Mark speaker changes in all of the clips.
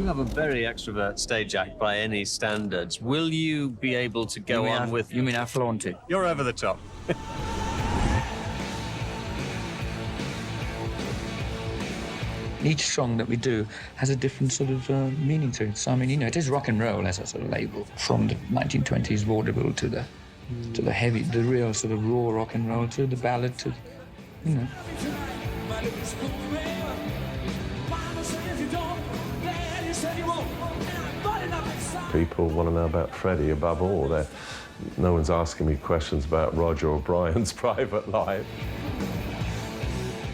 Speaker 1: You have a very extrovert stage act by any standards. Will you be able to go on with...
Speaker 2: You mean I flaunt it?
Speaker 1: You're over the top.
Speaker 2: Each song that we do has a different sort of meaning to it. So, I mean, you know, it is rock and roll as a sort of label, from the 1920s vaudeville to the heavy, the real sort of raw rock and roll, to the ballad, to, you know.
Speaker 3: People want to know about Freddie above all. No one's asking me questions about Roger O'Brien's private life.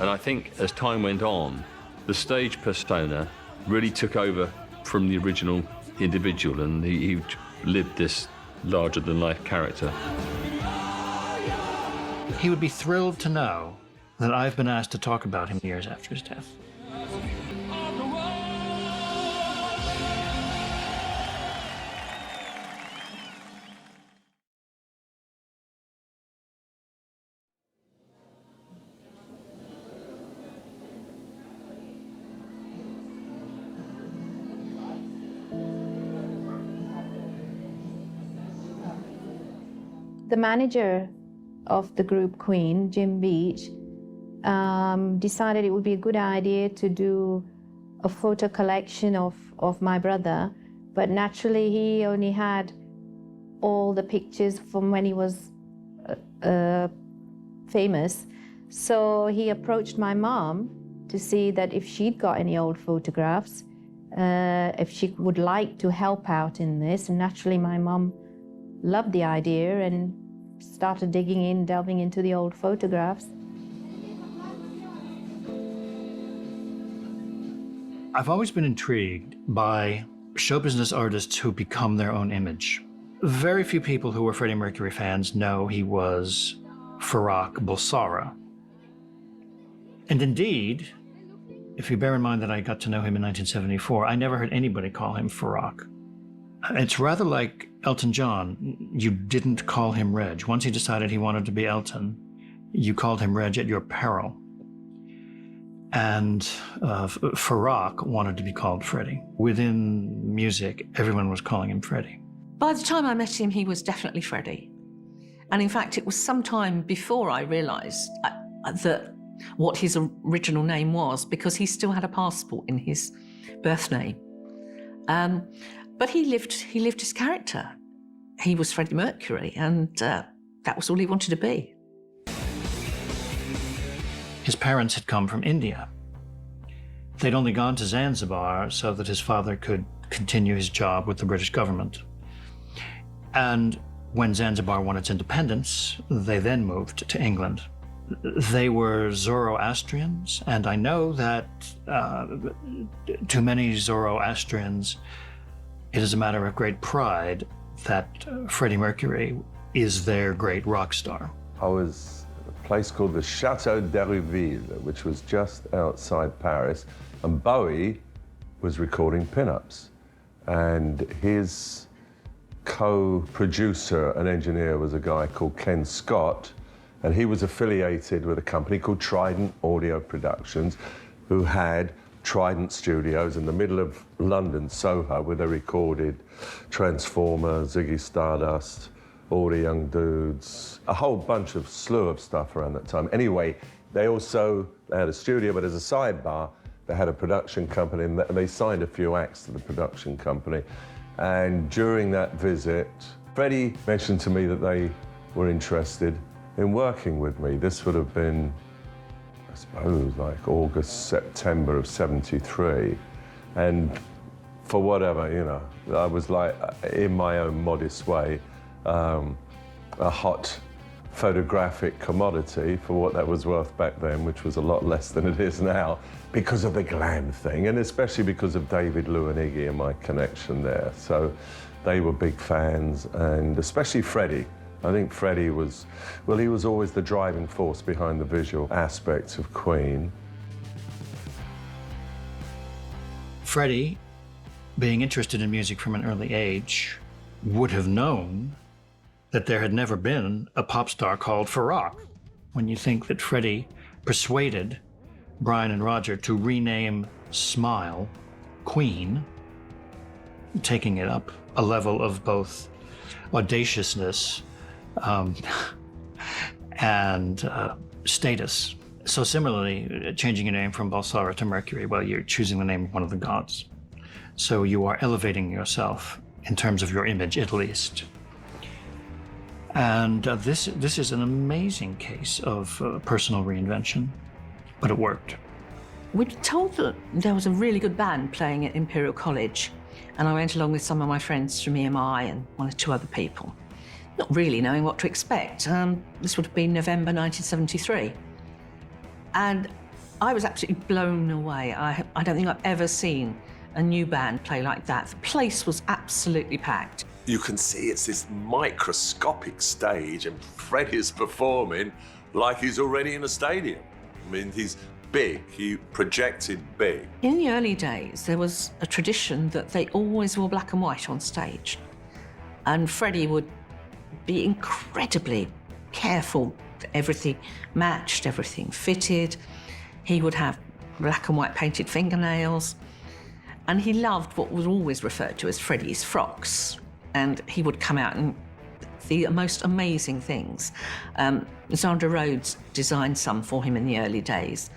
Speaker 4: And I think as time went on, the stage persona really took over from the original individual, and he lived this larger-than-life character.
Speaker 5: He would be thrilled to know that I've been asked to talk about him years after his death.
Speaker 6: The manager of the group Queen, Jim Beach, decided it would be a good idea to do a photo collection of my brother, but naturally he only had all the pictures from when he was famous. So he approached my mom to see that if she'd got any old photographs, if she would like to help out in this. And naturally my mom loved the idea and started delving into the old photographs.
Speaker 5: I've always been intrigued by show business artists who become their own image. Very few people who were Freddie Mercury fans know he was Farrokh Bulsara. And indeed, if you bear in mind that I got to know him in 1974, I never heard anybody call him Farrokh. It's rather like Elton John. You didn't call him Reg. Once he decided he wanted to be Elton, you called him Reg at your peril. And Farrokh wanted to be called Freddie. Within music, everyone was calling him Freddie.
Speaker 7: By the time I met him, he was definitely Freddie. And in fact, it was some time before I realised that what his original name was, because he still had a passport in his birth name. But he lived his character. He was Freddie Mercury, and that was all he wanted to be.
Speaker 5: His parents had come from India. They'd only gone to Zanzibar so that his father could continue his job with the British government. And when Zanzibar won its independence, they then moved to England. They were Zoroastrians, and I know that to many Zoroastrians, it is a matter of great pride that Freddie Mercury is their great rock star.
Speaker 3: I was at a place called the Château d'Hérouville, which was just outside Paris, and Bowie was recording pin-ups. And his co-producer and engineer was a guy called Ken Scott, and he was affiliated with a company called Trident Audio Productions, who had Trident Studios in the middle of London, Soho, where they recorded Transformer, Ziggy Stardust, All the Young Dudes, a whole slew of stuff around that time. Anyway, they had a studio, but as a sidebar, they had a production company, and they signed a few acts to the production company. And during that visit, Freddie mentioned to me that they were interested in working with me. This would have been, I suppose, like August, September of '73. And for whatever, you know, I was like, in my own modest way, a hot photographic commodity for what that was worth back then, which was a lot less than it is now, because of the glam thing, and especially because of David, Lou and Iggy and my connection there. So they were big fans, and especially Freddie. I think Freddie was, well, he was always the driving force behind the visual aspects of Queen.
Speaker 5: Freddie, being interested in music from an early age, would have known that there had never been a pop star called Farrokh. When you think that Freddie persuaded Brian and Roger to rename Smile Queen, taking it up a level of both audaciousness and status. So similarly, changing your name from Balsara to Mercury, well, you're choosing the name of one of the gods. So you are elevating yourself in terms of your image, at least. And this is an amazing case of personal reinvention, but it worked.
Speaker 7: We were told that there was a really good band playing at Imperial College, and I went along with some of my friends from EMI and one or two other people, not really knowing what to expect. This would have been November 1973. And I was absolutely blown away. I don't think I've ever seen a new band play like that. The place was absolutely packed.
Speaker 3: You can see it's this microscopic stage, and Freddie is performing like he's already in a stadium. I mean, he's big, he projected big.
Speaker 7: In the early days, there was a tradition that they always wore black and white on stage. And Freddie would be incredibly careful that everything matched, everything fitted. He would have black and white painted fingernails. And he loved what was always referred to as Freddie's frocks. And he would come out and the most amazing things. Zandra Rhodes designed some for him in the early days,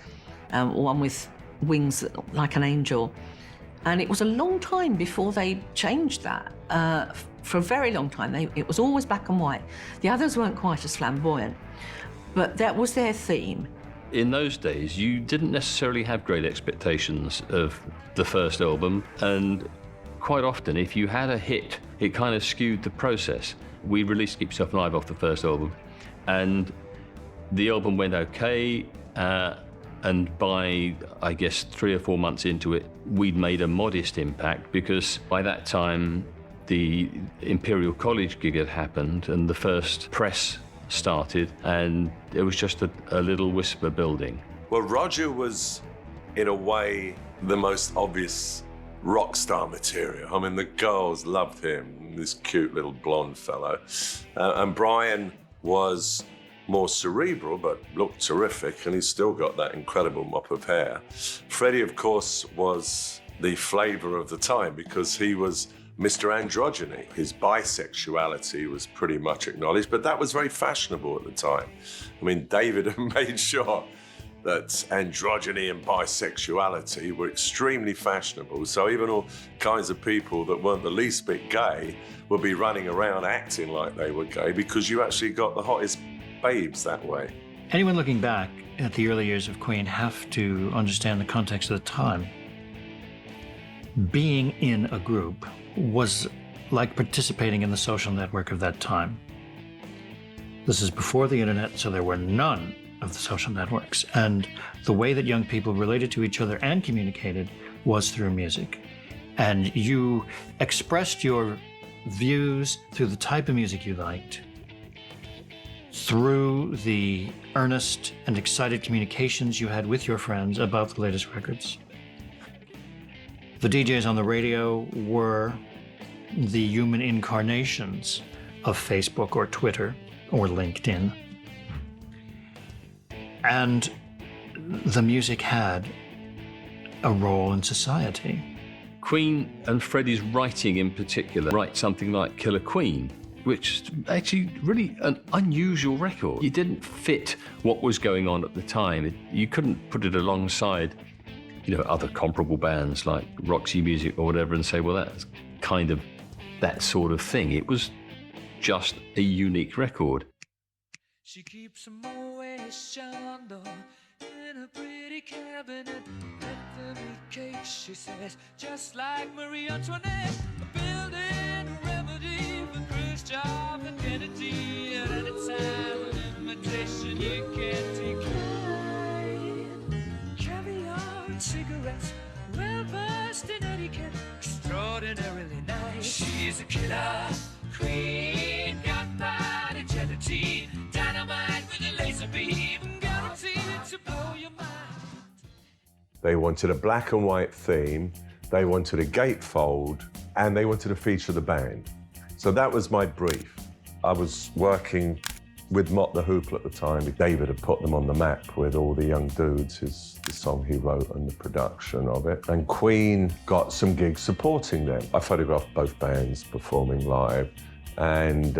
Speaker 7: one with wings that looked like an angel. And it was a long time before they changed that. For a very long time, it was always black and white. The others weren't quite as flamboyant, but that was their theme.
Speaker 4: In those days, you didn't necessarily have great expectations of the first album, and quite often, if you had a hit, it kind of skewed the process. We released Keep Yourself Alive off the first album, and the album went okay, and by, I guess, 3 or 4 months into it, we'd made a modest impact, because by that time, the Imperial College gig had happened, and the first press started, and it was just a little whisper building.
Speaker 3: Well, Roger was, in a way, the most obvious rock star material. I mean, the girls loved him, this cute little blonde fellow. And Brian was more cerebral, but looked terrific, and he's still got that incredible mop of hair. Freddie, of course, was the flavor of the time because he was Mr. Androgyny. His bisexuality was pretty much acknowledged, but that was very fashionable at the time. I mean, David had made sure that androgyny and bisexuality were extremely fashionable. So even all kinds of people that weren't the least bit gay would be running around acting like they were gay because you actually got the hottest babes that way.
Speaker 5: Anyone looking back at the early years of Queen have to understand the context of the time. Being in a group was like participating in the social network of that time. This is before the internet, so there were none of the social networks. And the way that young people related to each other and communicated was through music. And you expressed your views through the type of music you liked, through the earnest and excited communications you had with your friends about the latest records. The DJs on the radio were the human incarnations of Facebook or Twitter or LinkedIn. And the music had a role in society.
Speaker 4: Queen and Freddie's writing in particular, write something like Killer Queen, which is actually really an unusual record. It didn't fit what was going on at the time. You couldn't put it alongside, other comparable bands like Roxy Music or whatever and say, well, that's kind of that sort of thing. It was just a unique record.
Speaker 8: She keeps a Moet Chandon in a pretty cabinet. Let them eat cake, she says, just like Marie Antoinette. Building a remedy for Khrushchev and Kennedy. At any time, an invitation you can't decline. Caviar and cigarettes, well versed in etiquette, extraordinarily nice. She's a killer queen, gunpowder gelatine, dynamite with a laser beam, guaranteed to blow your mind.
Speaker 3: They wanted a black and white theme, they wanted a gatefold, and they wanted to feature the band. So that was my brief. I was working with Mott the Hoople at the time. David had put them on the map with All the Young Dudes, the song he wrote and the production of it. And Queen got some gigs supporting them. I photographed both bands performing live. And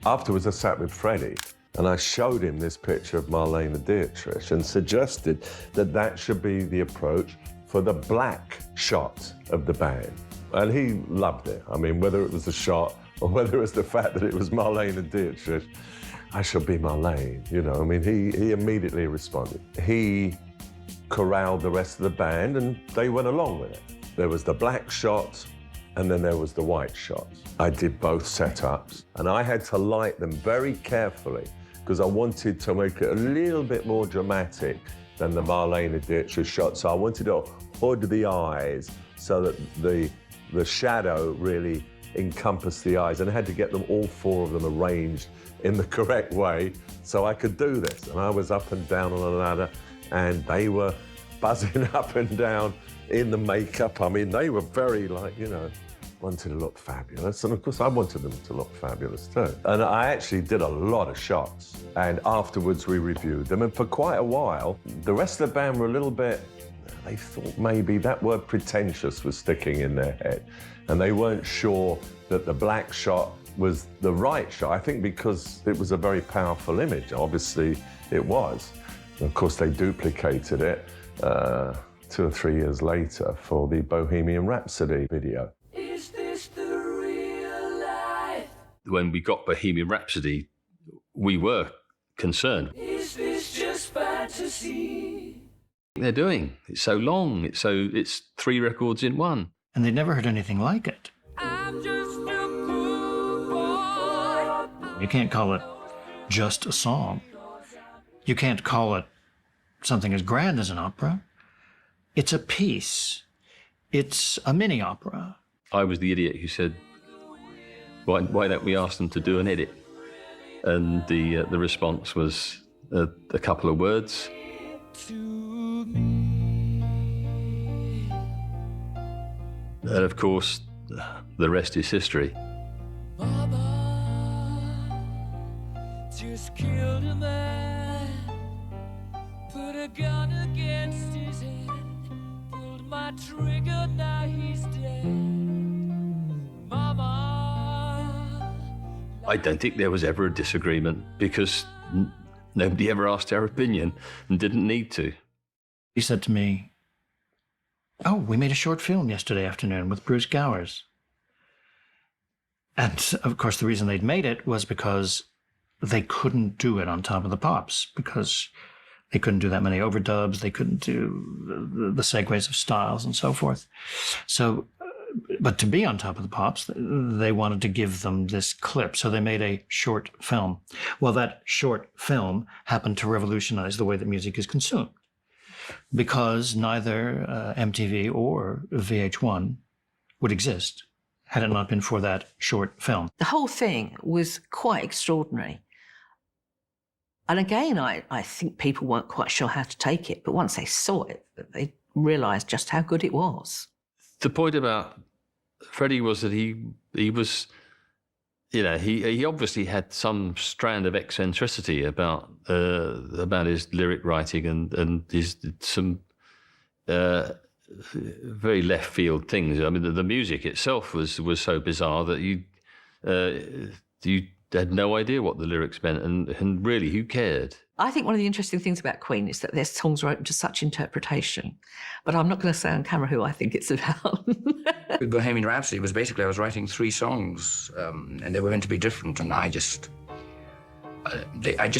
Speaker 3: afterwards I sat with Freddie and I showed him this picture of Marlene and Dietrich and suggested that that should be the approach for the black shot of the band. And he loved it. I mean, whether it was the shot or whether it was the fact that it was Marlene and Dietrich, I shall be Marlene, you know. I mean, he immediately responded. He corralled the rest of the band and they went along with it. There was the black shot and then there was the white shot. I did both setups and I had to light them very carefully because I wanted to make it a little bit more dramatic than the Marlene and Dietrich shot. So I wanted to hood the eyes so that the shadow really encompassed the eyes, and I had to get them, all four of them, arranged in the correct way so I could do this. And I was up and down on a ladder and they were buzzing up and down in the makeup. I mean, they were very, like, you know, wanted to look fabulous. And of course I wanted them to look fabulous too. And I actually did a lot of shots. And afterwards we reviewed them. And for quite a while, the rest of the band were a little bit, they thought maybe that word pretentious was sticking in their head. And they weren't sure that the black shot was the right shot. I think because it was a very powerful image. Obviously it was. And of course they duplicated it 2 or 3 years later for the Bohemian Rhapsody video.
Speaker 8: Is this the real life?
Speaker 4: When we got Bohemian Rhapsody, we were concerned.
Speaker 8: Is this just fantasy?
Speaker 4: They're doing. It's so long. It's 3 records in one.
Speaker 5: And they'd never heard anything like it.
Speaker 8: I'm just a cool boy.
Speaker 5: You can't call it just a song. You can't call it something as grand as an opera. It's a piece. It's a mini opera.
Speaker 4: I was the idiot who said, why don't we ask them to do an edit? And the response was a couple of words. And of course, the rest is history.
Speaker 8: Mama just killed a man, put a gun against his head, pulled my trigger, now he's dead. Mama.
Speaker 4: I don't think there was ever a disagreement because nobody ever asked our opinion and didn't need to.
Speaker 5: He said to me, "Oh, we made a short film yesterday afternoon with Bruce Gowers." And of course, the reason they'd made it was because they couldn't do it on Top of the Pops, because they couldn't do that many overdubs, they couldn't do the segues of styles and so forth. So, but to be on Top of the Pops, they wanted to give them this clip, so they made a short film. Well, that short film happened to revolutionize the way that music is consumed, because neither MTV or VH1 would exist had it not been for that short film.
Speaker 7: The whole thing was quite extraordinary. And again, I think people weren't quite sure how to take it, but once they saw it, they realised just how good it was.
Speaker 4: The point about Freddie was that he was, you know, he obviously had some strand of eccentricity about his lyric writing and his some very left field things. I mean, the music itself was so bizarre that you had no idea what the lyrics meant, and really, who cared?
Speaker 7: I think one of the interesting things about Queen is that their songs are open to such interpretation, but I'm not going to say on camera who I think it's about.
Speaker 2: With Bohemian Rhapsody, it was basically I was writing 3 songs, and they were meant to be different, and I just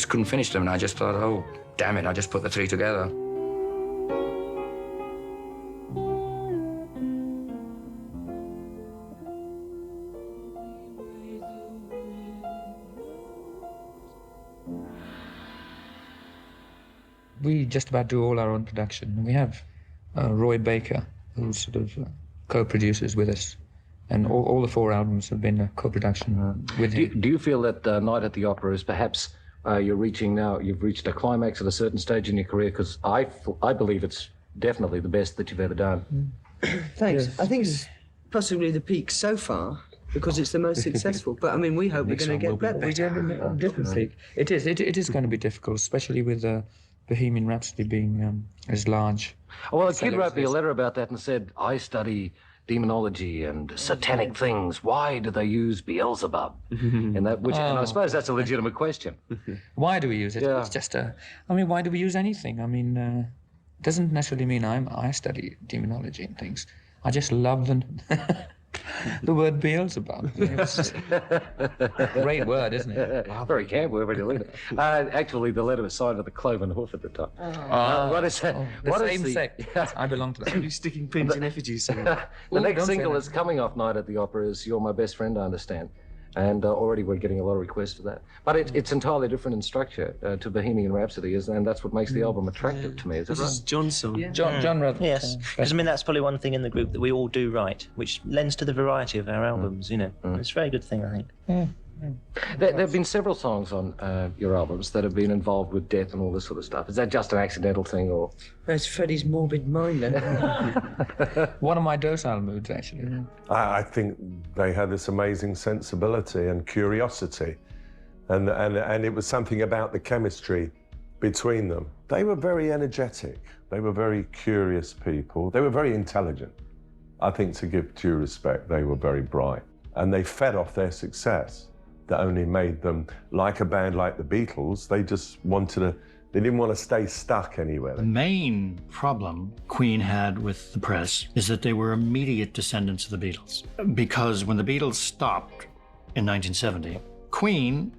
Speaker 2: couldn't finish them, and I just thought, oh, damn it, I just put the 3 together. We just about do all our own production. We have Roy Baker, who sort of co-produces with us, and all the 4 albums have been a co-production with him.
Speaker 9: Do you feel that Night at the Opera is perhaps you've reached a climax at a certain stage in your career? Because I believe it's definitely the best that you've ever done.
Speaker 10: Thanks.
Speaker 9: Yes.
Speaker 10: I think it's possibly the peak so far. because it's the most successful. But I mean, we hope we're going to get better.
Speaker 2: It is going to be difficult, especially with Bohemian Rhapsody being as large.
Speaker 9: Well, a kid wrote me a letter about that and said, I study demonology and satanic things. Why do they use Beelzebub? And I suppose that's a legitimate question.
Speaker 2: Why do we use it?
Speaker 9: Yeah.
Speaker 2: It's just why do we use anything? I mean, it doesn't necessarily mean I study demonology and things. I just love the word Beelzebub. It's just a great word, isn't it?
Speaker 9: Very camp word when you look at it. Actually, the letter was signed with a cloven hoof at the top. What is that?
Speaker 2: The same sect. I belong to that.
Speaker 10: Somebody sticking pins in effigies.
Speaker 9: The next single that's coming off Night at the Opera is You're My Best Friend, I Understand. And already we're getting a lot of requests for that. But it's entirely different in structure to Bohemian Rhapsody, and that's what makes the album attractive to me. Is it
Speaker 10: This
Speaker 9: right?
Speaker 10: is John's song.
Speaker 2: Yeah. John Rutherford.
Speaker 11: Yes, because I mean that's probably one thing in the group that we all do right, which lends to the variety of our albums. You know, it's a very good thing, I think.
Speaker 9: There have been several songs on your albums that have been involved with death and all this sort of stuff. Is that just an accidental thing, or?
Speaker 10: That's Freddie's morbid mind, then.
Speaker 2: One of my docile moods, actually.
Speaker 3: I think they had this amazing sensibility and curiosity, and it was something about the chemistry between them. They were very energetic. They were very curious people. They were very intelligent. I think, to give due respect, they were very bright, and they fed off their success. That only made them, like a band like the Beatles, they just they didn't want to stay stuck anywhere.
Speaker 5: The main problem Queen had with the press is that they were immediate descendants of the Beatles. Because when the Beatles stopped in 1970, Queen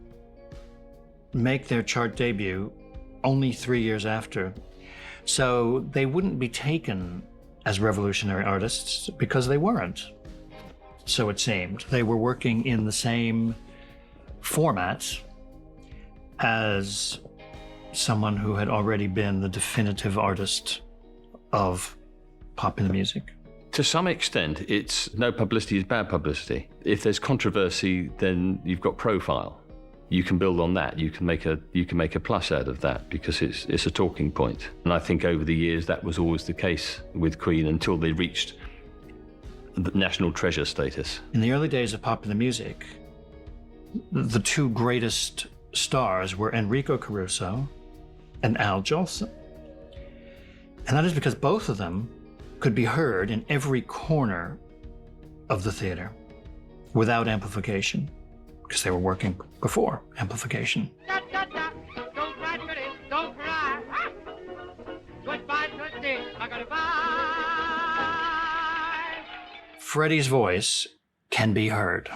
Speaker 5: make their chart debut only 3 years after. So they wouldn't be taken as revolutionary artists because they weren't. So it seemed. They were working in the same format as someone who had already been the definitive artist of popular music.
Speaker 4: To some extent, it's no publicity is bad publicity. If there's controversy, then you've got profile. You can build on that. You can make a plus out of that because it's a talking point. And I think over the years that was always the case with Queen until they reached the national treasure status.
Speaker 5: In the early days of popular music, the two greatest stars were Enrico Caruso and Al Jolson. And that is because both of them could be heard in every corner of the theater without amplification, because they were working before amplification.
Speaker 8: Don't cry, Freddie, don't cry. Goodbye, Freddie, I gotta buy.
Speaker 5: Freddie's voice can be heard.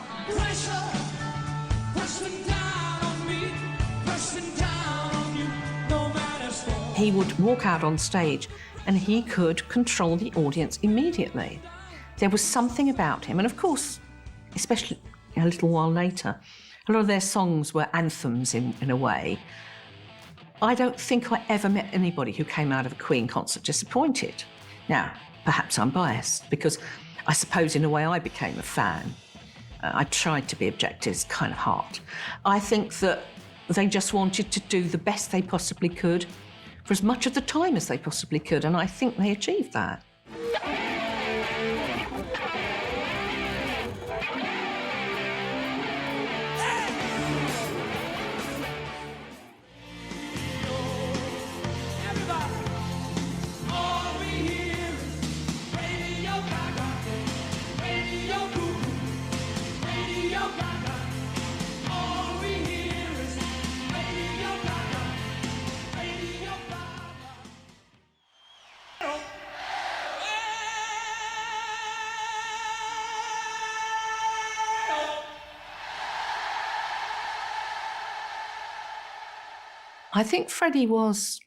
Speaker 7: He would walk out on stage and he could control the audience immediately. There was something about him. And of course, especially a little while later, a lot of their songs were anthems in a way. I don't think I ever met anybody who came out of a Queen concert disappointed. Now, perhaps I'm biased because I suppose in a way I became a fan. I tried to be objective, it's kind of hard. I think that they just wanted to do the best they possibly could for as much of the time as they possibly could, and I think they achieved that. I think Freddie was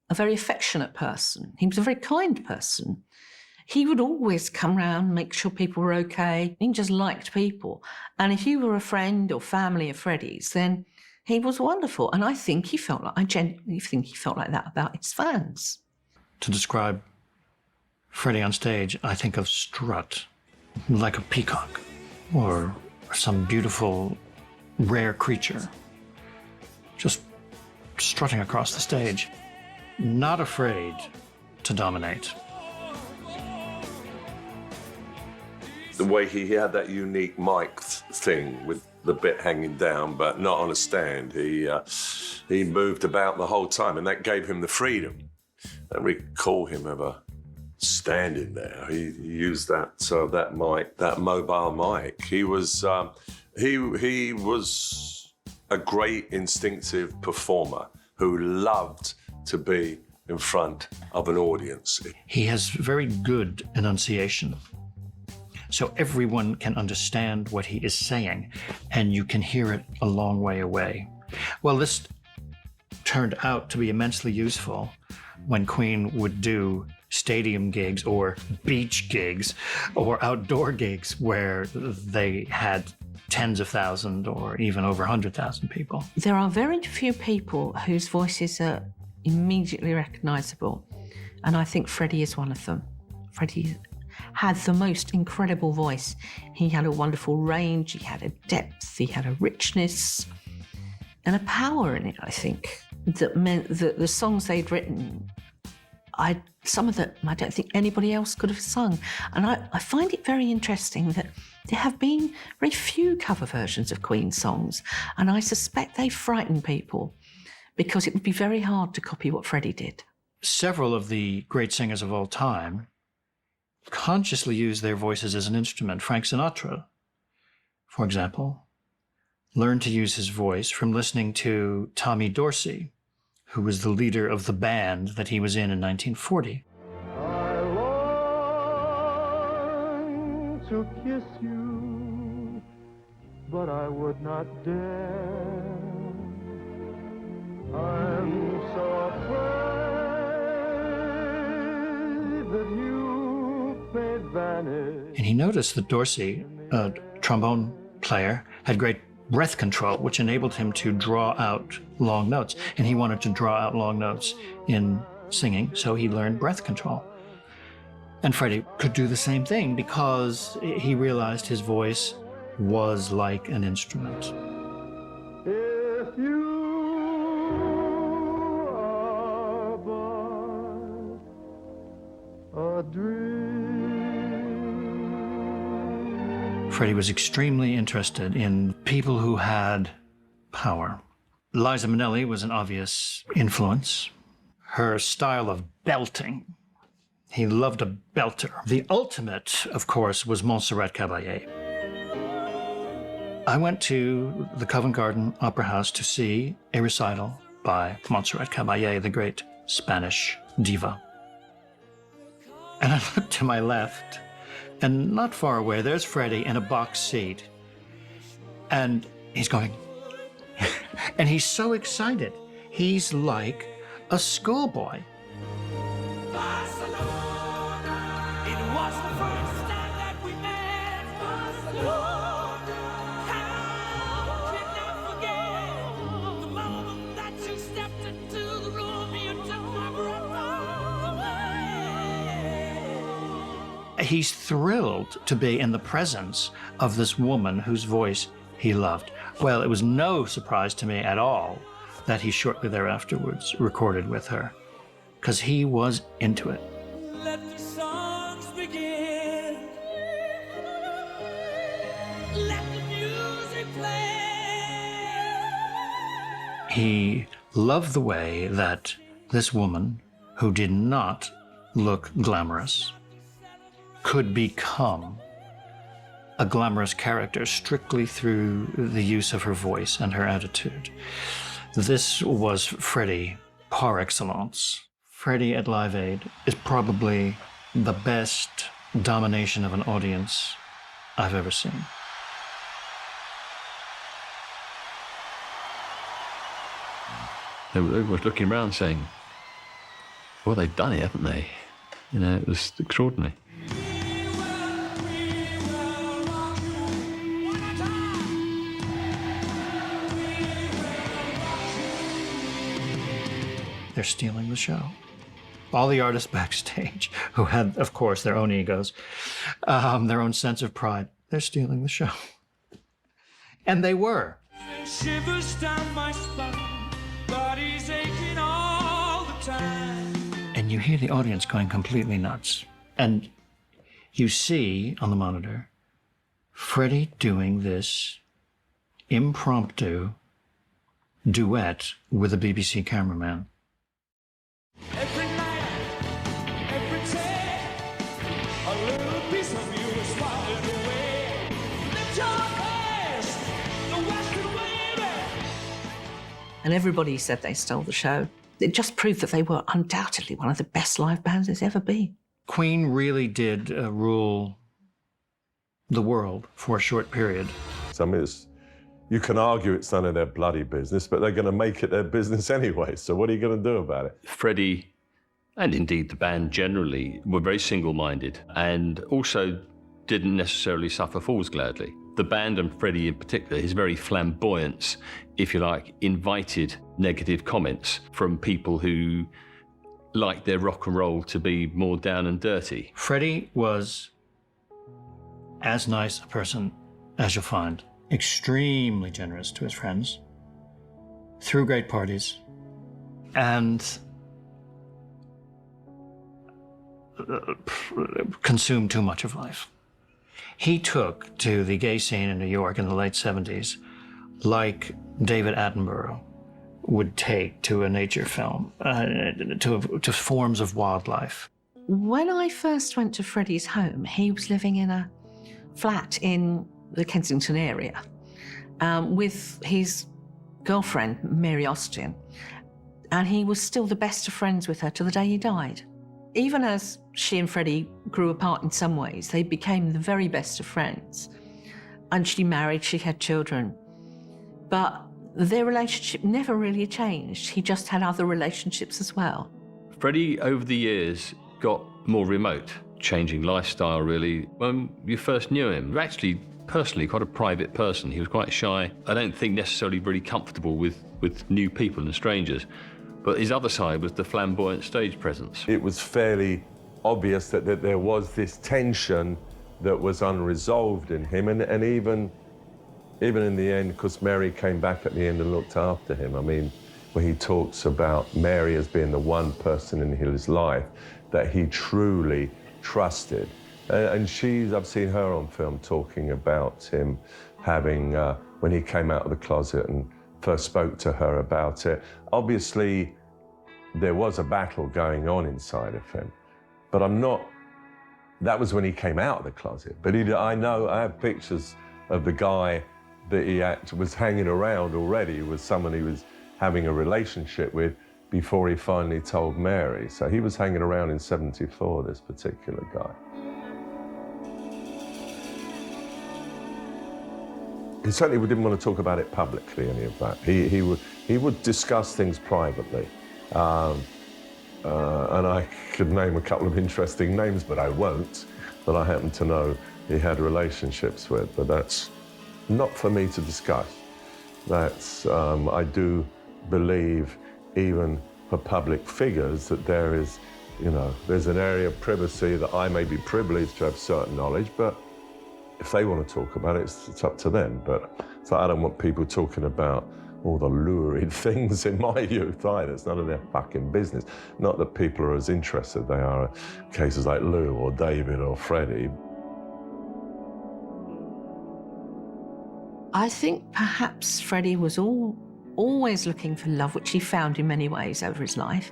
Speaker 7: a very affectionate person. He was a very kind person. He would always come round, make sure people were okay. He just liked people. And if you were a friend or family of Freddie's, then he was wonderful. And I think I genuinely think he felt like that about his fans.
Speaker 5: To describe Freddie on stage, I think of strut, like a peacock or some beautiful, rare creature. Just strutting across the stage, not afraid to dominate.
Speaker 3: the way he had that unique mic thing with the bit hanging down, but not on a stand. He moved about the whole time, and that gave him the freedom. I don't recall him ever standing there. He used that mic, that mobile mic. He was a great instinctive performer who loved to be in front of an audience.
Speaker 5: He has very good enunciation. So everyone can understand what he is saying, and you can hear it a long way away. Well, this turned out to be immensely useful when Queen would do stadium gigs or beach gigs or outdoor gigs where they had tens of thousands or even over 100,000 people.
Speaker 7: There are very few people whose voices are immediately recognisable, and I think Freddie is one of them. Freddie had the most incredible voice. He had a wonderful range, he had a depth, he had a richness and a power in it, I think, that meant that the songs they'd written, some of them I don't think anybody else could have sung. And I find it very interesting that there have been very few cover versions of Queen songs, and I suspect they frighten people because it would be very hard to copy what Freddie did.
Speaker 5: Several of the great singers of all time consciously used their voices as an instrument. Frank Sinatra, for example, learned to use his voice from listening to Tommy Dorsey, who was the leader of the band that he was in 1940.
Speaker 12: I long to kiss you, but I would not dare. I'm so afraid that you may vanish.
Speaker 5: And he noticed that Dorsey, a trombone player, had great breath control, which enabled him to draw out long notes. And he wanted to draw out long notes in singing, so he learned breath control. And Freddie could do the same thing because he realized his voice was like an instrument.
Speaker 12: If you are but a dream.
Speaker 5: Freddie was extremely interested in people who had power. Liza Minnelli was an obvious influence. Her style of belting, he loved a belter. The ultimate, of course, was Montserrat Caballé. I went to the Covent Garden Opera House to see a recital by Montserrat Caballé, the great Spanish diva. And I looked to my left, and not far away, there's Freddie in a box seat. And he's going, and he's so excited. He's like a schoolboy. He's thrilled to be in the presence of this woman whose voice he loved. Well, it was no surprise to me at all that he shortly thereafterwards recorded with her, because he was into it.
Speaker 8: Let the songs begin. Let the music play.
Speaker 5: He loved the way that this woman, who did not look glamorous, could become a glamorous character strictly through the use of her voice and her attitude. This was Freddie par excellence. Freddie at Live Aid is probably the best domination of an audience I've ever seen.
Speaker 4: Everyone was looking around saying, well, they've done it, haven't they? You know, it was extraordinary.
Speaker 5: They're stealing the show. All the artists backstage, who had, of course, their own egos, their own sense of pride, they're stealing the show. And they were.
Speaker 8: Shivers down my spine, body's aching all the time.
Speaker 5: And you hear the audience going completely nuts. And you see on the monitor Freddie doing this impromptu duet with a BBC cameraman.
Speaker 8: Every night, every day, a little piece of you is sliding away. Lift your face, the western wave.
Speaker 7: And everybody said they stole the show. It just proved that they were undoubtedly one of the best live bands there's ever been.
Speaker 5: Queen really did rule the world for a short period.
Speaker 3: I mean, you can argue it's none of their bloody business, but they're going to make it their business anyway. So what are you going to do about it?
Speaker 4: Freddie, and indeed the band generally, were very single-minded and also didn't necessarily suffer fools gladly. The band, and Freddie in particular, his very flamboyance, if you like, invited negative comments from people who liked their rock and roll to be more down and dirty.
Speaker 5: Freddie was as nice a person as you'll find. Extremely generous to his friends, threw great parties, and consumed too much of life. He took to the gay scene in New York in the late 70s like David Attenborough would take to a nature film, to forms of wildlife.
Speaker 7: When I first went to Freddie's home, he was living in a flat in the Kensington area with his girlfriend, Mary Austin, and he was still the best of friends with her to the day he died. Even as she and Freddie grew apart in some ways, they became the very best of friends. And she married, she had children. But their relationship never really changed. He just had other relationships as well.
Speaker 4: Freddie, over the years, got more remote, changing lifestyle, really. When you first knew him, he was actually personally quite a private person. He was quite shy. I don't think necessarily really comfortable with new people and strangers. But his other side was the flamboyant stage presence.
Speaker 3: It was fairly obvious that there was this tension that was unresolved in him, and even in the end, because Mary came back at the end and looked after him. I mean, where he talks about Mary as being the one person in his life that he truly trusted. And I've seen her on film talking about him having, when he came out of the closet and first spoke to her about it. Obviously, there was a battle going on inside of him, but that was when he came out of the closet. But I have pictures of the guy that he was hanging around already with someone he was having a relationship with before he finally told Mary. So he was hanging around in '74, this particular guy. He certainly didn't want to talk about it publicly, any of that. He would discuss things privately. And I could name a couple of interesting names, but I won't, that I happen to know he had relationships with, but that's not for me to discuss. That's, I do believe, even for public figures, that there is, there's an area of privacy that I may be privileged to have certain knowledge, but if they want to talk about it, it's up to them. But so I don't want people talking about all the lurid things in my youth either. It's none of their fucking business. Not that people are as interested they are in cases like Lou or David or Freddie.
Speaker 7: I think perhaps Freddie was always looking for love, which he found in many ways over his life.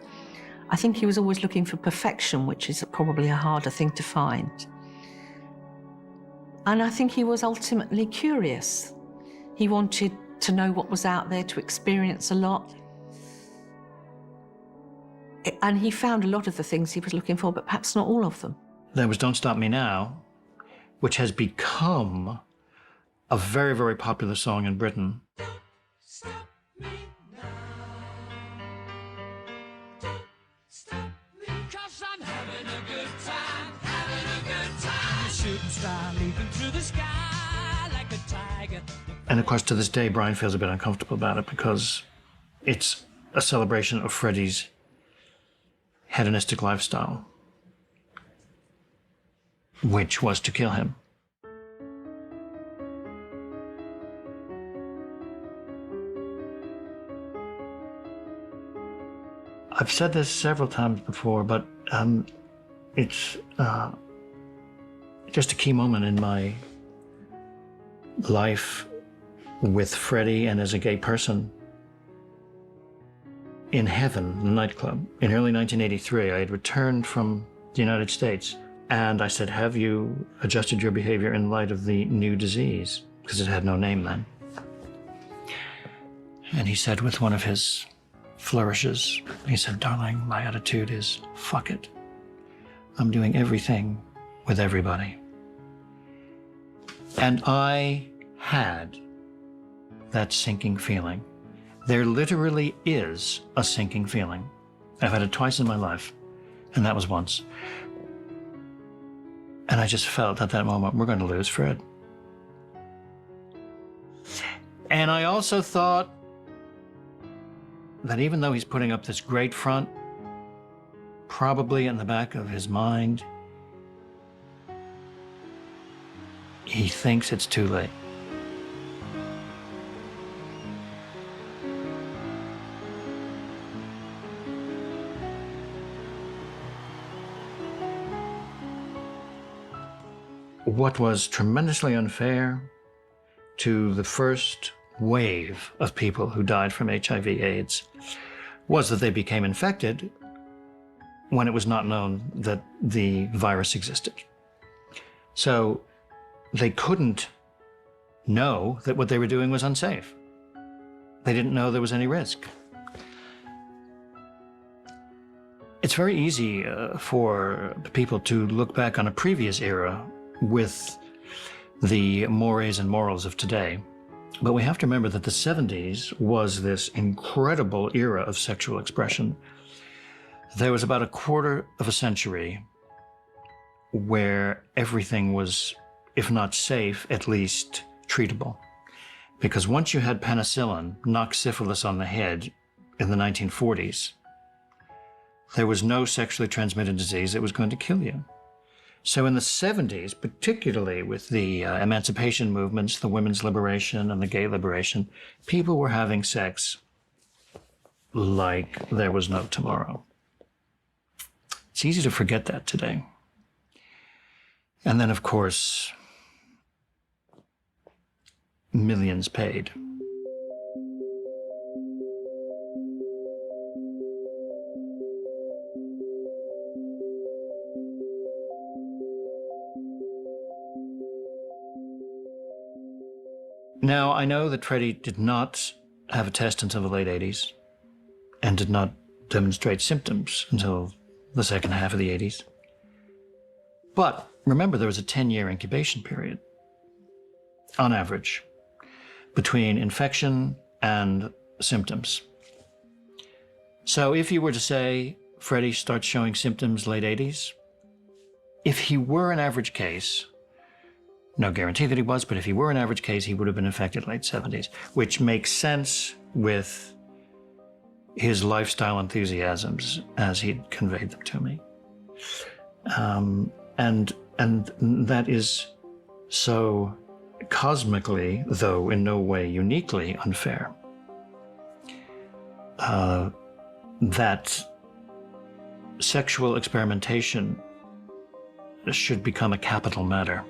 Speaker 7: I think he was always looking for perfection, which is probably a harder thing to find. And I think he was ultimately curious. He wanted to know what was out there, to experience a lot. And he found a lot of the things he was looking for, but perhaps not all of them.
Speaker 5: There was Don't Stop Me Now, which has become a very, very popular song in Britain.
Speaker 8: Don't stop me now. Don't stop me, 'cause I'm having a good time, having a good time. Shooting star leaping through the sky like a tiger.
Speaker 5: And of course, to this day, Brian feels a bit uncomfortable about it because it's a celebration of Freddie's hedonistic lifestyle, which was to kill him. I've said this several times before, but it's just a key moment in my life with Freddie and as a gay person in Heaven, the nightclub. In early 1983, I had returned from the United States, and I said, have you adjusted your behavior in light of the new disease? Because it had no name then. And he said, with one of his flourishes, he said, darling, my attitude is, fuck it. I'm doing everything with everybody. And I had that sinking feeling. There literally is a sinking feeling. I've had it twice in my life, and that was once. And I just felt at that moment, we're going to lose Fred. And I also thought that even though he's putting up this great front, probably in the back of his mind, he thinks it's too late. What was tremendously unfair to the first wave of people who died from HIV/AIDS was that they became infected when it was not known that the virus existed. So they couldn't know that what they were doing was unsafe. They didn't know there was any risk. It's very easy for people to look back on a previous era with the mores and morals of today. But we have to remember that the 70s was this incredible era of sexual expression. There was about a quarter of a century where everything was, if not safe, at least treatable. Because once you had penicillin knock syphilis on the head in the 1940s, there was no sexually transmitted disease that was going to kill you. So in the 70s, particularly with the emancipation movements, the women's liberation and the gay liberation, people were having sex like there was no tomorrow. It's easy to forget that today. And then, of course, millions paid. Now, I know that Freddie did not have a test until the late 80s and did not demonstrate symptoms until the second half of the 80s. But remember, there was a 10-year incubation period, on average, between infection and symptoms. So if you were to say Freddie starts showing symptoms late 80s, if he were an average case, no guarantee that he was, but if he were an average case, he would have been infected late 70s, which makes sense with his lifestyle enthusiasms as he'd conveyed them to me. And that is so cosmically, though in no way uniquely, unfair. That sexual experimentation should become a capital matter.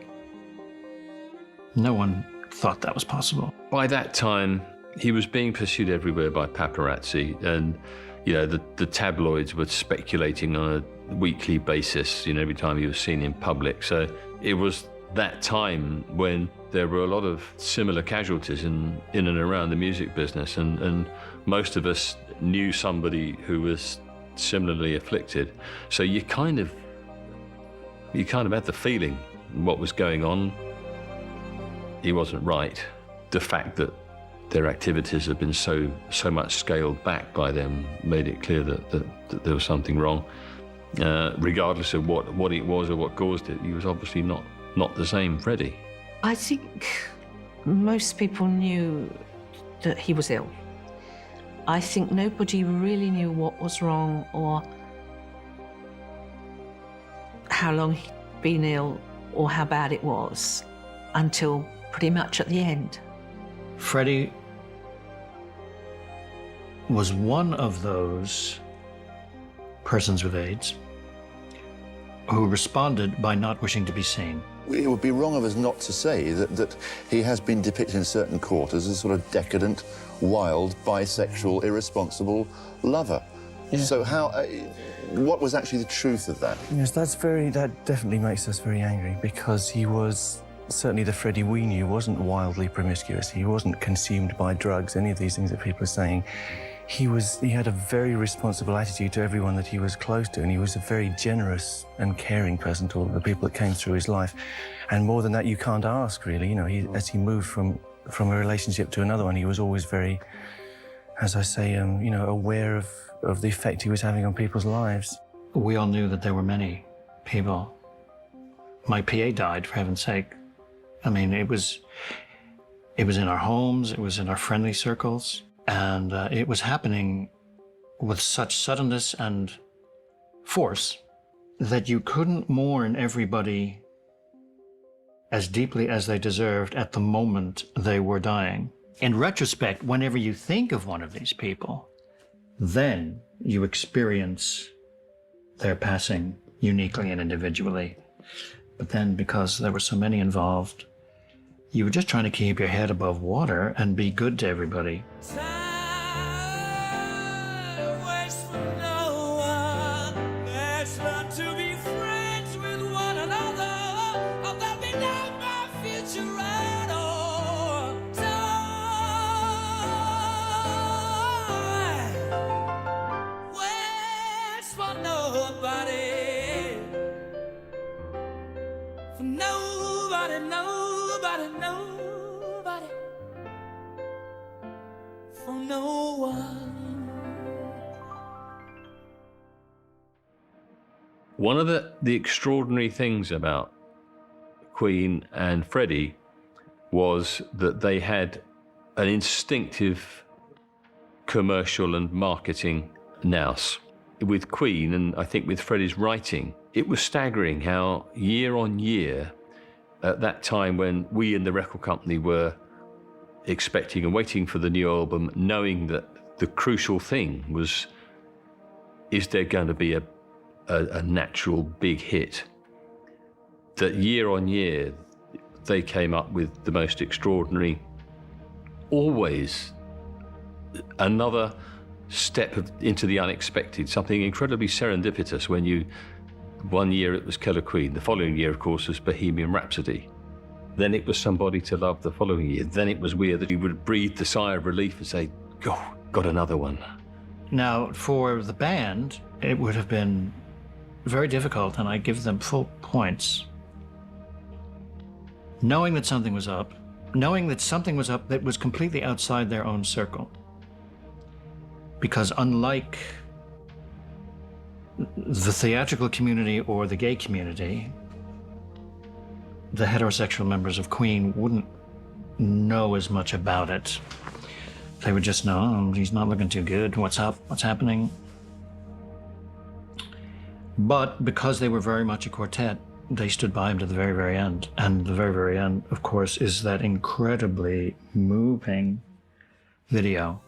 Speaker 5: No one thought that was possible.
Speaker 4: By that time, he was being pursued everywhere by paparazzi, and the tabloids were speculating on a weekly basis, every time he was seen in public. So it was that time when there were a lot of similar casualties in and around the music business, and most of us knew somebody who was similarly afflicted. So you kind of had the feeling what was going on. He wasn't right. The fact that their activities had been so much scaled back by them made it clear that there was something wrong. Regardless of what it was or what caused it, he was obviously not the same Freddie.
Speaker 7: I think most people knew that he was ill. I think nobody really knew what was wrong or how long he'd been ill or how bad it was until pretty much at the end.
Speaker 5: Freddie was one of those persons with AIDS who responded by not wishing to be seen.
Speaker 13: It would be wrong of us not to say that he has been depicted in certain quarters as a sort of decadent, wild, bisexual, irresponsible lover.
Speaker 14: Yeah.
Speaker 13: So what was actually the truth of that?
Speaker 14: Yes, that definitely makes us very angry, because he was certainly the Freddie we knew wasn't wildly promiscuous. He wasn't consumed by drugs, any of these things that people are saying. He had a very responsible attitude to everyone that he was close to, and he was a very generous and caring person to all the people that came through his life. And more than that, you can't ask, really. You know, as he moved from a relationship to another one, he was always very, as I say, you know, aware of the effect he was having on people's lives.
Speaker 5: We all knew that there were many people. My PA died, for heaven's sake. I mean, it was in our homes, it was in our friendly circles. And it was happening with such suddenness and force that you couldn't mourn everybody as deeply as they deserved at the moment they were dying. In retrospect, whenever you think of one of these people, then you experience their passing uniquely and individually. But then, because there were so many involved, you were just trying to keep your head above water and be good to everybody.
Speaker 4: One of the extraordinary things about Queen and Freddie was that they had an instinctive commercial and marketing nous. With Queen, and I think with Freddie's writing, it was staggering how year on year, at that time when we in the record company were expecting and waiting for the new album, knowing that the crucial thing was, is there going to be a natural big hit? That year on year, they came up with the most extraordinary, always another step into the unexpected, something incredibly serendipitous. One year it was Killer Queen, the following year, of course, was Bohemian Rhapsody. Then it was Somebody to Love the following year. Then it was weird that you would breathe the sigh of relief and say, oh, got another one.
Speaker 5: Now, for the band, it would have been very difficult, and I give them full points. Knowing that something was up that was completely outside their own circle. Because unlike the theatrical community or the gay community, the heterosexual members of Queen wouldn't know as much about it. They would just know, oh, he's not looking too good, what's up, what's happening? But because they were very much a quartet, they stood by him to the very, very end. And the very, very end, of course, is that incredibly moving video.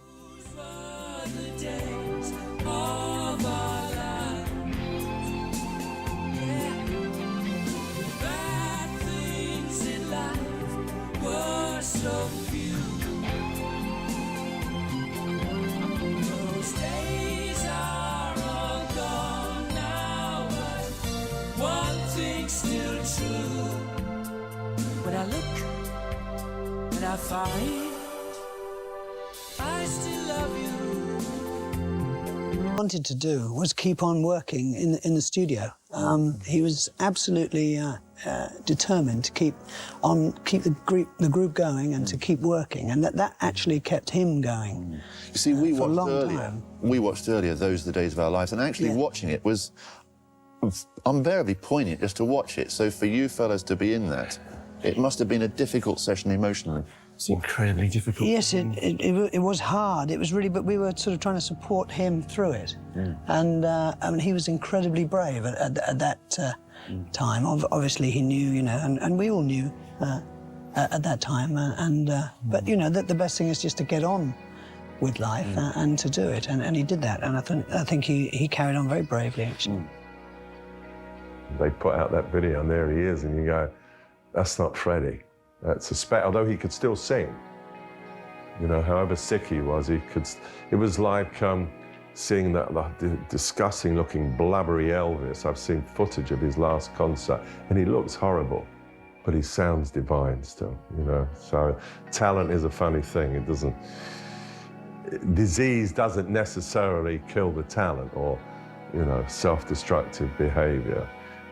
Speaker 8: I find I still love you.
Speaker 15: What he wanted to do was keep on working in the studio. He was absolutely determined to keep the group going and to keep working, and that actually kept him going.
Speaker 13: You see, we
Speaker 15: for a long
Speaker 13: watched
Speaker 15: time.
Speaker 13: We watched earlier Those Are the Days of Our Lives, and actually watching it was unbearably poignant just to watch it. So for you fellas to be in that, it must have been a difficult session emotionally.
Speaker 14: It's incredibly difficult.
Speaker 15: Yes, it was hard. It was really, but we were sort of trying to support him through it. And I mean, he was incredibly brave at that time. Obviously, he knew, you know, and we all knew at that time. But you know, the best thing is just to get on with life and to do it. And he did that. And I think he carried on very bravely, actually.
Speaker 3: They put out that video, and there he is, and you go, that's not Freddie. That's although he could still sing. You know, however sick he was, he could. It was like seeing that disgusting-looking, blubbery Elvis. I've seen footage of his last concert, and he looks horrible, but he sounds divine still, you know. So talent is a funny thing. It doesn't... Disease doesn't necessarily kill the talent or, you know, self-destructive behavior.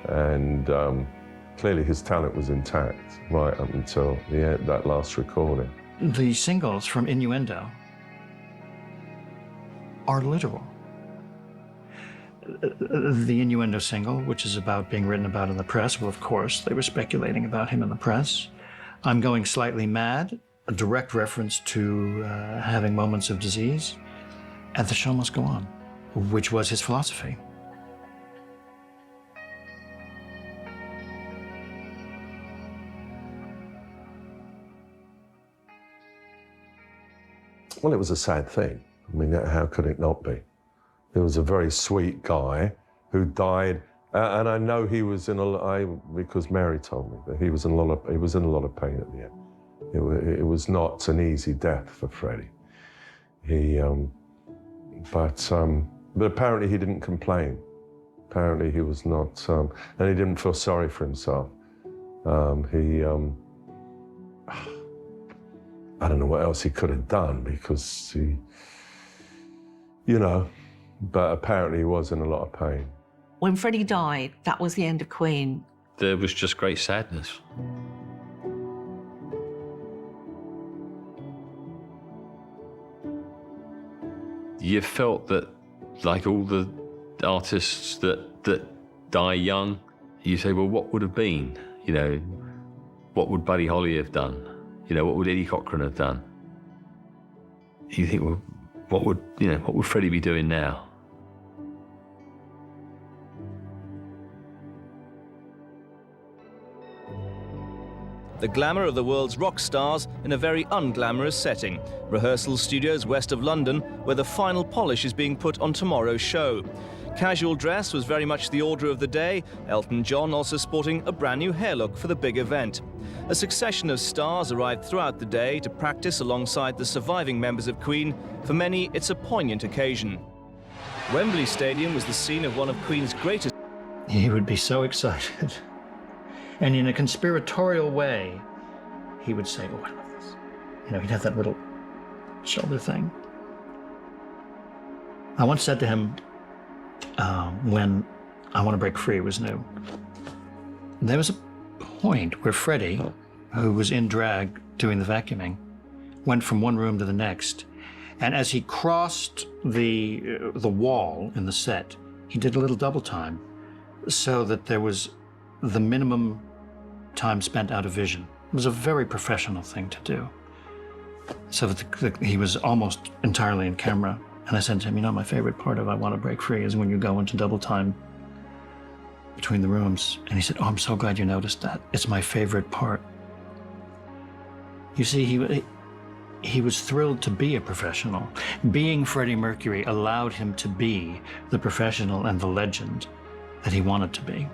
Speaker 3: And clearly his talent was intact right up until that last recording.
Speaker 5: The singles from Innuendo are literal. The Innuendo single, which is about being written about in the press, well, of course, they were speculating about him in the press. I'm Going Slightly Mad, a direct reference to having moments of disease. And The Show Must Go On, which was his philosophy.
Speaker 3: Well, it was a sad thing. I mean, how could it not be? There was a very sweet guy who died, and I know he was in because Mary told me that he was in a lot of pain at the end. It was not an easy death for Freddie. But apparently he didn't complain. Apparently he was not, and he didn't feel sorry for himself. I don't know what else he could have done because he, you know, but apparently he was in a lot of pain.
Speaker 7: When Freddie died, that was the end of Queen.
Speaker 4: There was just great sadness. You felt that, like all the artists that die young, you say, well, what would have been? You know, what would Buddy Holly have done? You know, what would Eddie Cochran have done? You think, well, what would Freddie be doing now?
Speaker 16: The glamour of the world's rock stars in a very unglamorous setting. Rehearsal studios west of London, where the final polish is being put on tomorrow's show. Casual dress was very much the order of the day, Elton John also sporting a brand new hair look for the big event. A succession of stars arrived throughout the day to practice alongside the surviving members of Queen. For many, it's a poignant occasion. Wembley Stadium was the scene of one of Queen's greatest...
Speaker 5: He would be so excited. And in a conspiratorial way, he would say, oh, what about this? You know, he'd have that little shoulder thing. I once said to him, when I Want to Break Free was new, there was a point where Freddie, who was in drag doing the vacuuming, went from one room to the next, and as he crossed the wall in the set, he did a little double time so that there was the minimum time spent out of vision. It was a very professional thing to do, so that he was almost entirely in camera. And I said to him, you know, my favorite part of I Want to Break Free is when you go into double time between the rooms. And he said, oh, I'm so glad you noticed that. It's my favorite part. You see, he was thrilled to be a professional. Being Freddie Mercury allowed him to be the professional and the legend that he wanted to be.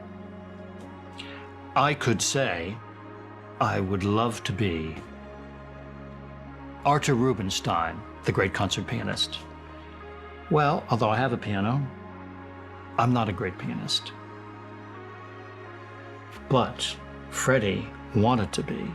Speaker 5: I could say, I would love to be Artur Rubinstein, the great concert pianist. Well, although I have a piano, I'm not a great pianist. But Freddie wanted to be.